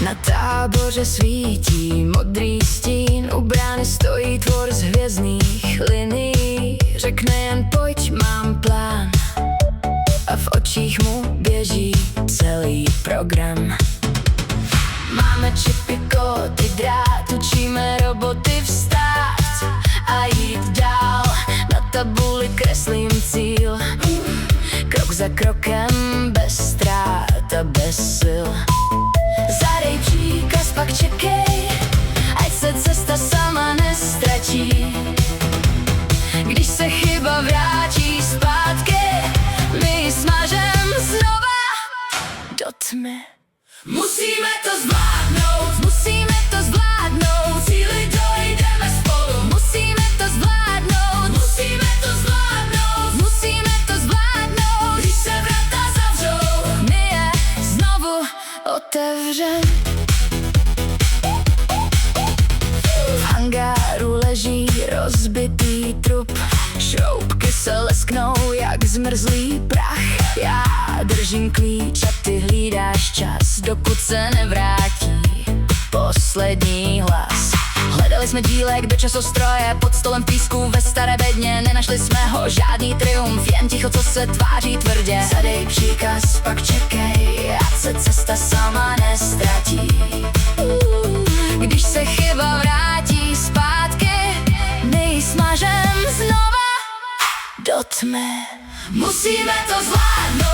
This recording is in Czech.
Na táboře svítí modrý stín, u brány stojí tvor z hvězdných linií. Řekne jen pojď, mám plán, a v očích mu běží celý program. Máme čipy, kódy, drát, učíme roboty vstát a jít dál. Na tabuli kreslím cíl, krok za krokem, bez ztrát a bez sil. Zadej příkaz, pak čekej, ať se cesta sama nestratí. Když se chyba vrátí zpátky, my ji smažem znova do tmy. Musíme to zvládnout, musíme to zvládnout, cíli dojdeme spolu. Musíme to zvládnout, musíme to zvládnout, musíme to zvládnout. Když se vrata zavřou, my je znovu otevřem. V hangáru leží rozbitý trup, šroubky se lesknou jak zmrzlý prach. Já držím klíč a ty hlídáš čas, dokud se nevrátí poslední hlas. Hledali jsme dílek do časostroje, pod stolem v písku ve staré bedně. Nenašli jsme ho, žádný triumf, jen ticho, co se tváří tvrdě. Zadej příkaz, pak čekej, ať se cesta sama nestratí. Když se chyba vrátí zpátky, my ji smažem znova do tmy. Musíme to zvládnout.